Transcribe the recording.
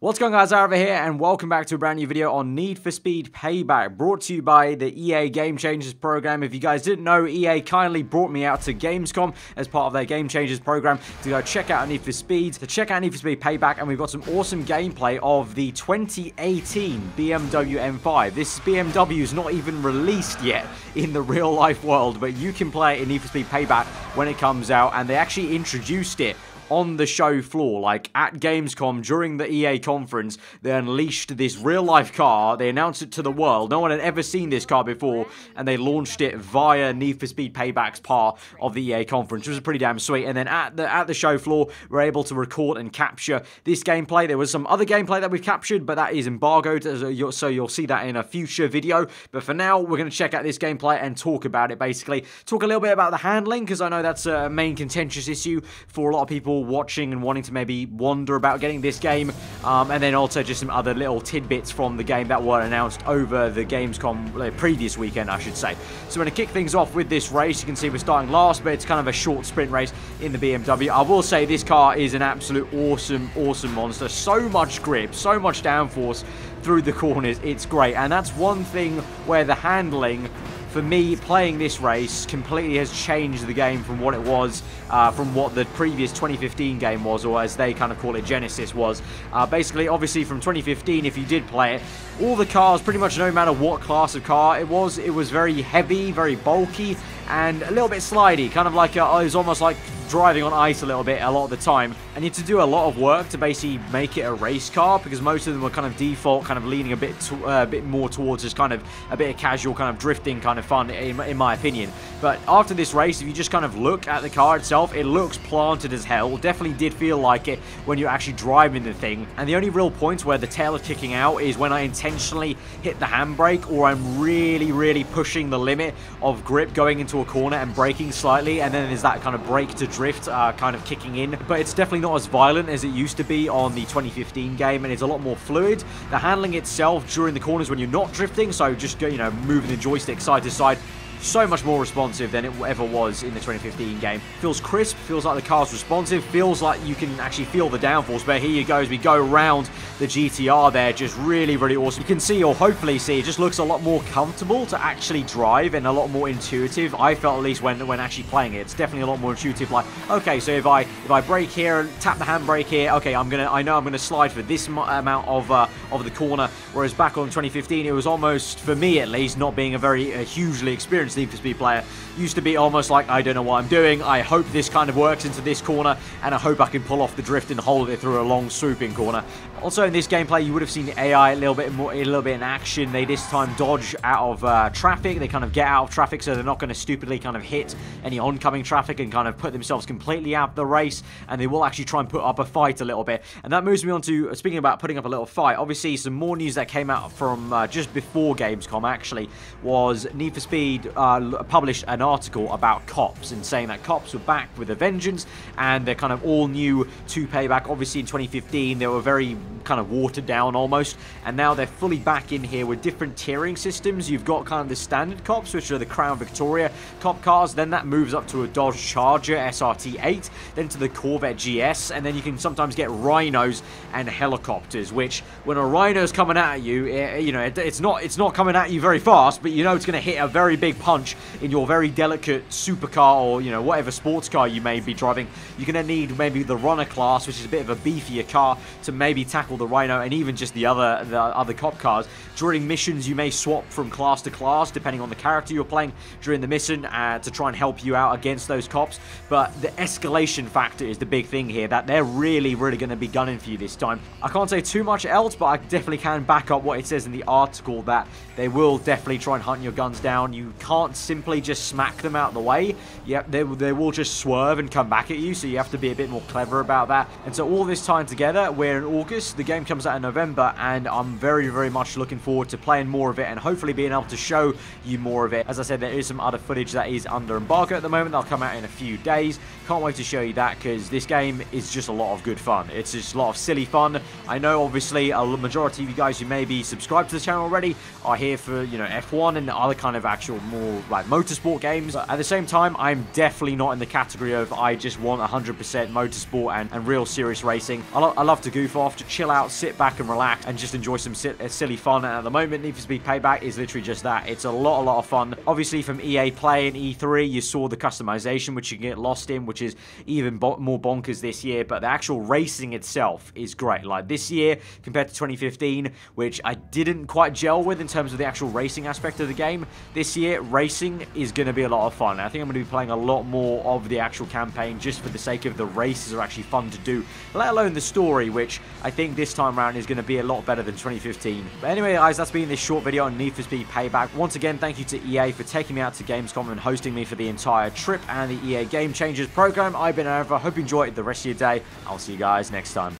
What's going on, guys? Aarava here, and welcome back to a brand new video on Need for Speed Payback, brought to you by the EA Game Changers program. If you guys didn't know, EA kindly brought me out to Gamescom as part of their Game Changers program to go check out Need for Speed, Payback, and we've got some awesome gameplay of the 2018 BMW M5. This BMW is not even released yet in the real life world, but you can play it in Need for Speed Payback when it comes out, and they actually introduced it on the show floor, like at Gamescom during the EA conference. They unleashed this real-life car, they announced it to the world, no one had ever seen this car before, and they launched it via Need for Speed Payback's part of the EA conference, which was pretty damn sweet. And then at the show floor, we're able to record and capture this gameplay. There was some other gameplay that we've captured, but that is embargoed, so you'll see that in a future video. But for now, we're going to check out this gameplay and talk about it, basically. Talk a little bit about the handling, because I know that's a main contentious issue for a lot of people watching and wanting to maybe wonder about getting this game, and then also just some other little tidbits from the game that were announced over the Gamescom previous weekend, I should say. So we're going to kick things off with this race. You can see we're starting last, but it's kind of a short sprint race in the BMW. I will say this car is an absolute awesome monster. So much grip, so much downforce through the corners. It's great, and that's one thing where the handling, for me, playing this race completely has changed the game from what it was, from what the previous 2015 game was, or as they kind of call it, Genesis was. Basically, obviously, from 2015, if you did play it, all the cars, pretty much no matter what class of car it was very heavy, very bulky, and a little bit slidey, kind of like, it was almost like driving on ice a little bit a lot of the time. And you had to do a lot of work to basically make it a race car, because most of them were kind of default, kind of leaning a bit more towards just kind of a bit of casual kind of drifting kind of fun, in my opinion. But after this race, if you just kind of look at the car itself, it looks planted as hell. Definitely did feel like it when you're actually driving the thing. And the only real points where the tail is kicking out is when I intentionally hit the handbrake, or I'm really pushing the limit of grip going into a corner and braking slightly, and then there's that kind of brake to drift kind of kicking in. But it's definitely not as violent as it used to be on the 2015 game, and it's a lot more fluid. The handling itself during the corners when you're not drifting, so just, you know, moving the joystick side to side, so much more responsive than it ever was in the 2015 game. Feels crisp, feels like the car's responsive, feels like you can actually feel the downforce. But here you go, as we go around the GTR there, just really awesome. You can see, or hopefully see, it just looks a lot more comfortable to actually drive and a lot more intuitive. I felt, at least when actually playing it, it's definitely a lot more intuitive. Like, okay, so if I brake here and tap the handbrake here, okay, I know I'm gonna slide for this amount of the corner. Whereas back on 2015, it was almost, for me at least, not being a very hugely experienced Need for Speed player, used to be almost like, I don't know what I'm doing, I hope this kind of works into this corner, and I hope I can pull off the drift and hold it through a long swooping corner. Also in this gameplay, you would have seen the AI a little bit in action. They this time dodge out of traffic. They kind of get out of traffic, so they're not going to stupidly kind of hit any oncoming traffic and kind of put themselves completely out of the race, and they will actually try and put up a fight a little bit. And that moves me on to, speaking about putting up a little fight, obviously some more news that came out from just before Gamescom, actually, was Need for Speed published an article about cops, and saying that cops were back with a vengeance, and they're kind of all new to Payback. Obviously in 2015 they were very kind of watered down almost, and now they're fully back in here with different tiering systems. You've got kind of the standard cops, which are the Crown Victoria cop cars, then that moves up to a Dodge Charger SRT8, then to the Corvette GS, and then you can sometimes get rhinos and helicopters, which when a rhino's coming at you, you know, it's not coming at you very fast, but you know it's going to hit a very big punch in your very delicate supercar, or, you know, whatever sports car you may be driving. You're going to need maybe the runner class, which is a bit of a beefier car, to maybe tackle the Rhino, and even just the other cop cars. During missions, you may swap from class to class depending on the character you're playing during the mission, to try and help you out against those cops. But the escalation factor is the big thing here, that they're really going to be gunning for you this time. I can't say too much else, but I definitely can back up what it says in the article, that they will definitely try and hunt your guns down. You can't simply just smack them out of the way. Yep, they will just swerve and come back at you, so you have to be a bit more clever about that. And so all this time together, we're in August, the game comes out in November, and I'm very much looking forward to playing more of it and hopefully being able to show you more of it. As I said, there is some other footage that is under embargo at the moment. They'll come out in a few days. Can't wait to show you that, because this game is just a lot of good fun. It's just a lot of silly fun. I know obviously a majority of you guys who may be subscribed to the channel already are here for, you know, F1 and other kind of actual more like motorsport games. But at the same time, I'm definitely not in the category of I just want 100% motorsport and real serious racing. I love to goof off, to chill chill out, sit back and relax, and just enjoy some silly fun. And at the moment, Need for Speed Payback is literally just that. It's a lot of fun. Obviously, from EA Play and E3, you saw the customization, which you can get lost in, which is even more bonkers this year. But the actual racing itself is great. Like this year, compared to 2015, which I didn't quite gel with in terms of the actual racing aspect of the game, this year, racing is going to be a lot of fun. I think I'm going to be playing a lot more of the actual campaign just for the sake of the races are actually fun to do, let alone the story, which I think this time around is going to be a lot better than 2015. But anyway, guys, that's been this short video on Need for Speed Payback. Once again, thank you to EA for taking me out to Gamescom and hosting me for the entire trip and the EA Game Changers program. I've been aarava. Hope you enjoyed the rest of your day. I'll see you guys next time.